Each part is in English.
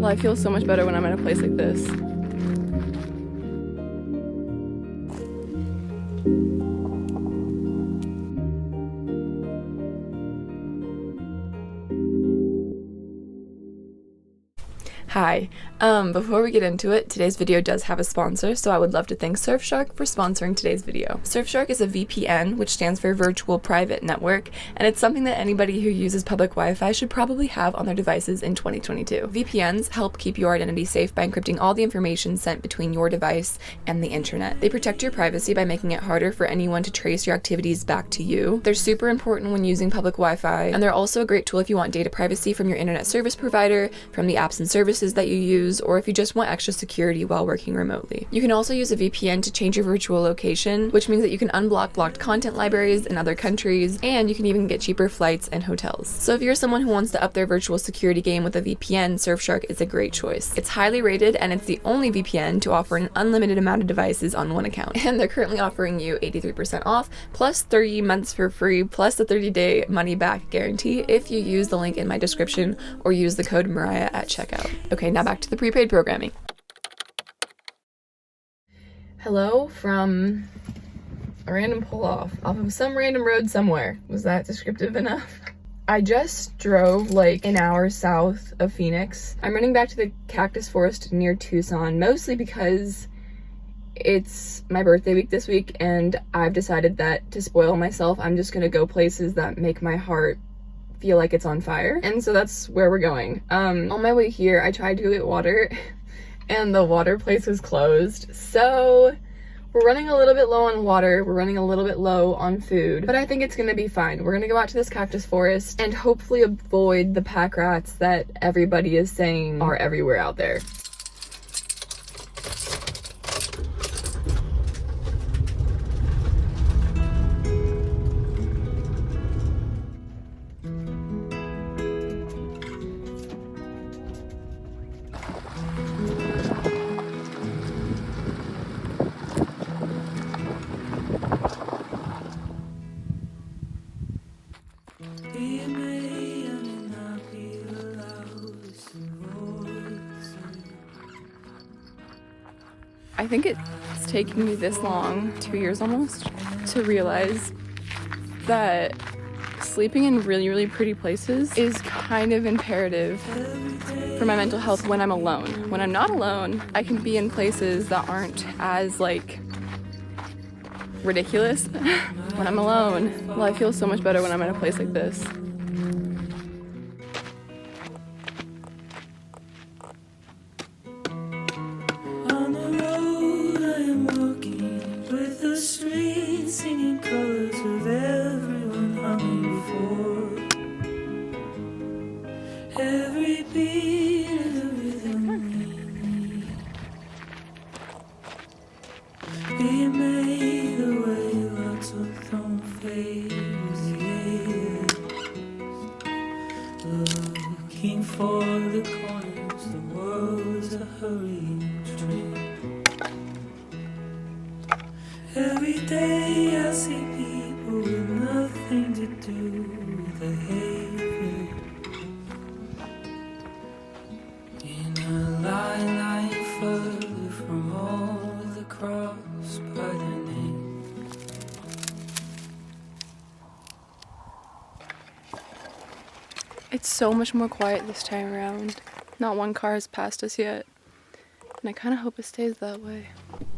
Well, I feel so much better when I'm in a place like this. Hi. Before we get into it, today's video does have a sponsor, so I would love to thank Surfshark for sponsoring today's video. Surfshark is a VPN, which stands for Virtual Private Network, and it's something that anybody who uses public Wi-Fi should probably have on their devices in 2022. VPNs help keep your identity safe by encrypting all the information sent between your device and the internet. They protect your privacy by making it harder for anyone to trace your activities back to you. They're super important when using public Wi-Fi, and they're also a great tool if you want data privacy from your internet service provider, from the apps and services that you use, or if you just want extra security while working remotely. You can also use a VPN to change your virtual location, which means that you can unblock blocked content libraries in other countries, and you can even get cheaper flights and hotels. So if you're someone who wants to up their virtual security game with a VPN, Surfshark is a great choice. It's highly rated, and it's the only VPN to offer an unlimited amount of devices on one account. And they're currently offering you 83% off, plus 30 months for free, plus a 30-day money-back guarantee if you use the link in my description or use the code Mariah at checkout. Okay, now back to the prepaid programming. Hello from a random pull-off of some random road somewhere. Was that descriptive enough? I just drove like an hour south of Phoenix. I'm running back to the cactus forest near Tucson, mostly because it's my birthday week this week, and I've decided that to spoil myself, I'm just gonna go places that make my heart feel like it's on fire. And so that's where we're going. On my way here, I tried to go get water and the water place was closed. So we're running a little bit low on water. We're running a little bit low on food, but I think it's gonna be fine. We're gonna go out to this cactus forest and hopefully avoid the pack rats that everybody is saying are everywhere out there. I think it's taking me this long, 2 years almost, to realize that sleeping in really, really pretty places is kind of imperative for my mental health when I'm alone. When I'm not alone, I can be in places that aren't as, like, ridiculous. When I'm alone, well, I feel so much better when I'm in a place like this. Singing colors of everyone humming before every beat is a rhythm we need. Be made the way lots of don't fade as the years. Looking for the corners, the world's a hurrying train. Every day I see people with nothing to do with the hatred. In a line lying further from all the cross by their name. It's so much more quiet this time around. Not one car has passed us yet. And I kind of hope it stays that way.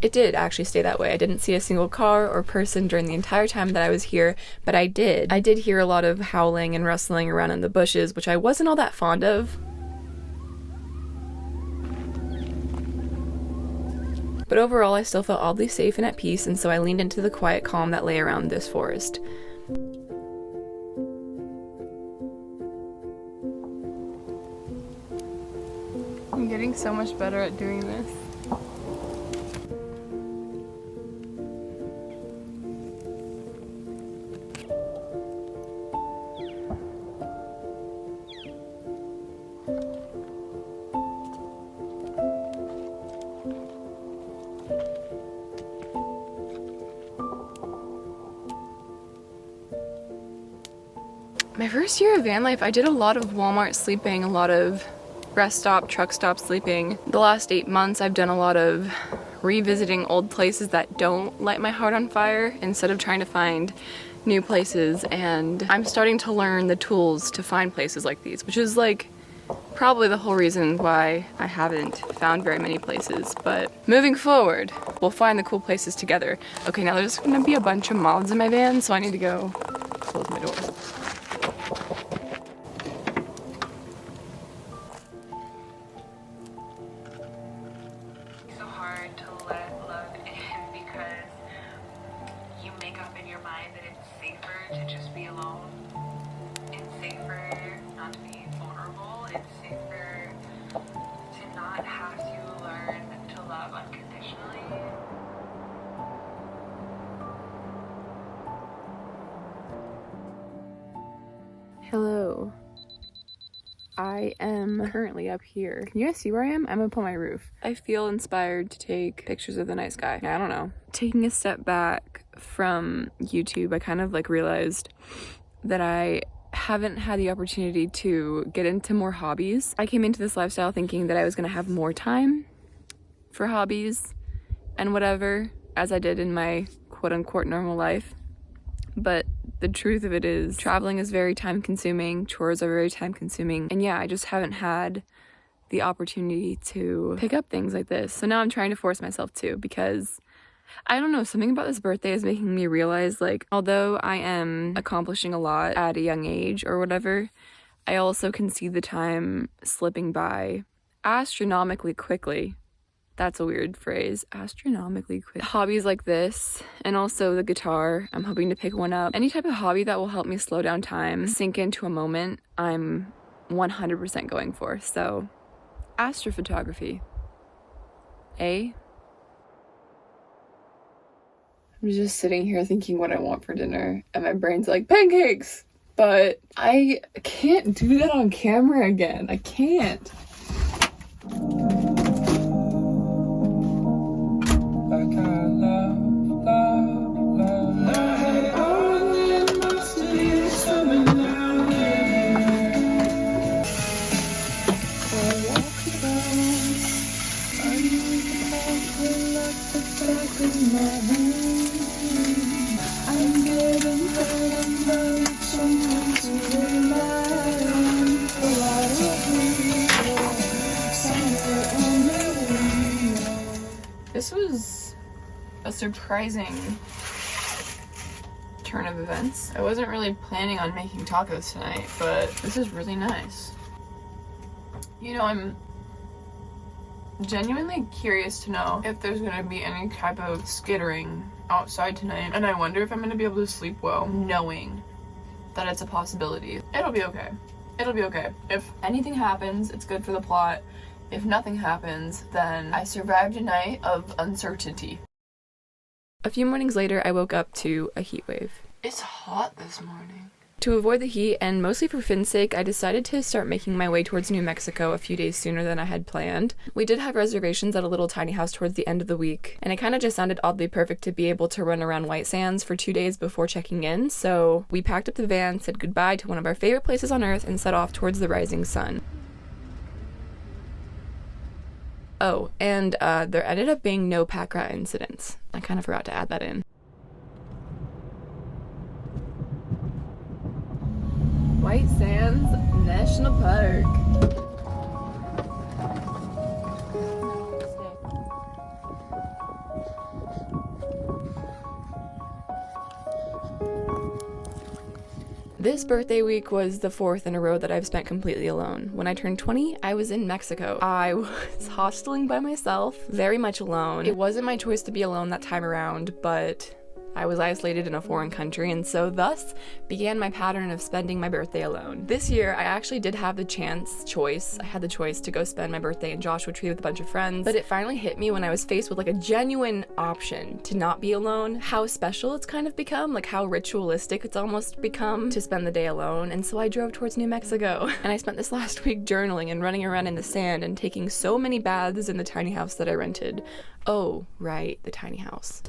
It did actually stay that way. I didn't see a single car or person during the entire time that I was here, but I did hear a lot of howling and rustling around in the bushes, which I wasn't all that fond of. But overall, I still felt oddly safe and at peace, and so I leaned into the quiet calm that lay around this forest. I'm getting so much better at doing this. My first year of van life, I did a lot of Walmart sleeping, a lot of rest stop, truck stop sleeping. The last 8 months I've done a lot of revisiting old places that don't light my heart on fire instead of trying to find new places, and I'm starting to learn the tools to find places like these, which is like probably the whole reason why I haven't found very many places. But moving forward, we'll find the cool places together. Okay, now there's gonna be a bunch of moths in my van, so I need to go close my door. So hard to let love in because you make up in your mind that it's safer to just be alone. It's safer not to be vulnerable. It's safer to not have to learn to love unconditionally. Hello. I am currently up here. Can you guys see where I am? I'm up on my roof. I feel inspired to take pictures of the night sky. I don't know. Taking a step back from YouTube, I kind of like realized that I haven't had the opportunity to get into more hobbies. I came into this lifestyle thinking that I was gonna have more time for hobbies and whatever, as I did in my quote-unquote normal life. But the truth of it is traveling is very time consuming, chores are very time consuming, and yeah, I just haven't had the opportunity to pick up things like this. So now I'm trying to force myself to, because I don't know, something about this birthday is making me realize, like, although I am accomplishing a lot at a young age or whatever, I also can see the time slipping by astronomically quickly. That's a weird phrase, astronomically quick. Hobbies like this, and also the guitar, I'm hoping to pick one up. Any type of hobby that will help me slow down time, sink into a moment, I'm 100% going for. So, astrophotography. I'm just sitting here thinking what I want for dinner, and my brain's like, pancakes! But I can't do that on camera again. I can't. This was a surprising turn of events. I wasn't really planning on making tacos tonight, but this is really nice. You know, I'm genuinely curious to know if there's gonna be any type of skittering outside tonight, and I wonder if I'm gonna be able to sleep well knowing that it's a possibility. It'll be okay. It'll be okay. If anything happens, it's good for the plot. If nothing happens, then I survived a night of uncertainty. A few mornings later, I woke up to a heat wave. It's hot this morning. To avoid the heat, and mostly for Finn's sake, I decided to start making my way towards New Mexico a few days sooner than I had planned. We did have reservations at a little tiny house towards the end of the week, and it kind of just sounded oddly perfect to be able to run around White Sands for 2 days before checking in, so we packed up the van, said goodbye to one of our favorite places on earth, and set off towards the rising sun. Oh, and there ended up being no pack rat incidents. I kind of forgot to add that in. White Sands National Park. This birthday week was the 4th in a row that I've spent completely alone. When I turned 20, I was in Mexico. I was hosteling by myself, very much alone. It wasn't my choice to be alone that time around, but I was isolated in a foreign country, and so thus began my pattern of spending my birthday alone. This year, I actually did have the choice. I had the choice to go spend my birthday in Joshua Tree with a bunch of friends, but it finally hit me when I was faced with like a genuine option to not be alone, how special it's kind of become, like how ritualistic it's almost become to spend the day alone. And so I drove towards New Mexico, and I spent this last week journaling and running around in the sand and taking so many baths in the tiny house that I rented. Oh, right, the tiny house.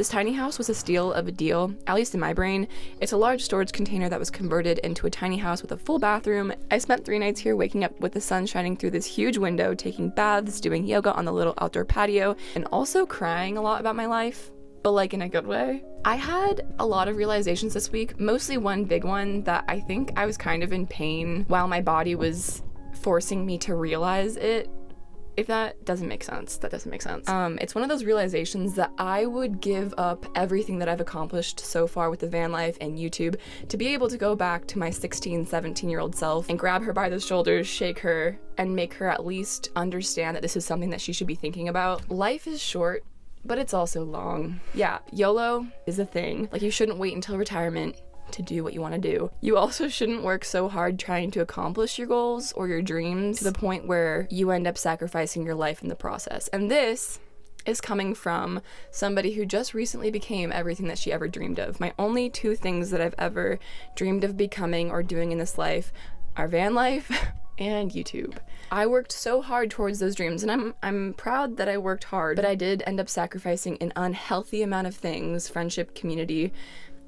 This tiny house was a steal of a deal, at least in my brain. It's a large storage container that was converted into a tiny house with a full bathroom. I spent 3 nights here waking up with the sun shining through this huge window, taking baths, doing yoga on the little outdoor patio, and also crying a lot about my life, but like in a good way. I had a lot of realizations this week, mostly one big one that I think I was kind of in pain while my body was forcing me to realize it. If that doesn't make sense, that doesn't make sense. It's one of those realizations that I would give up everything that I've accomplished so far with the van life and YouTube to be able to go back to my 16, 17-year-old self and grab her by the shoulders, shake her, and make her at least understand that this is something that she should be thinking about. Life is short, but it's also long. Yeah, YOLO is a thing. Like, you shouldn't wait until retirement to do what you want to do. You also shouldn't work so hard trying to accomplish your goals or your dreams to the point where you end up sacrificing your life in the process. And this is coming from somebody who just recently became everything that she ever dreamed of. My only 2 things that I've ever dreamed of becoming or doing in this life are van life and YouTube. I worked so hard towards those dreams, and I'm proud that I worked hard, but I did end up sacrificing an unhealthy amount of things: friendship, community,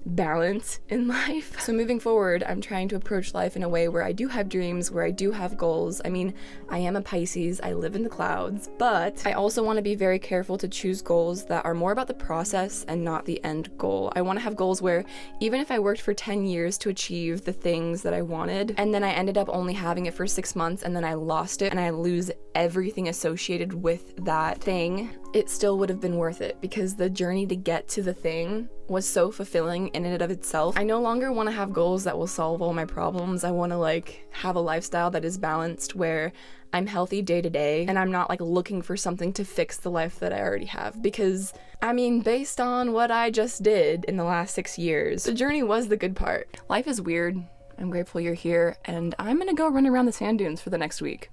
balance in life. So moving forward, I'm trying to approach life in a way where I do have dreams, where I do have goals. I mean, I am a Pisces, I live in the clouds, but I also want to be very careful to choose goals that are more about the process and not the end goal. I want to have goals where even if I worked for 10 years to achieve the things that I wanted, and then I ended up only having it for 6 months, and then I lost it, and I lose everything associated with that thing, it still would have been worth it, because the journey to get to the thing was so fulfilling in and of itself. I no longer want to have goals that will solve all my problems. I want to like have a lifestyle that is balanced, where I'm healthy day to day and I'm not like looking for something to fix the life that I already have. Because I mean, based on what I just did in the last 6 years, the journey was the good part. Life is weird. I'm grateful you're here, and I'm gonna go run around the sand dunes for the next week.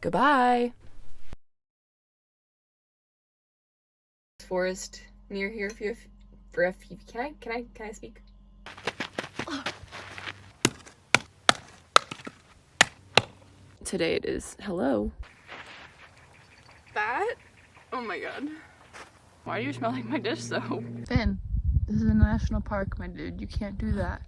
Goodbye. Forest near here for a few. Can I speak? Today it is. Hello. That? Oh my god. Why do you smell like my dish soap? Finn, this is a national park, my dude. You can't do that.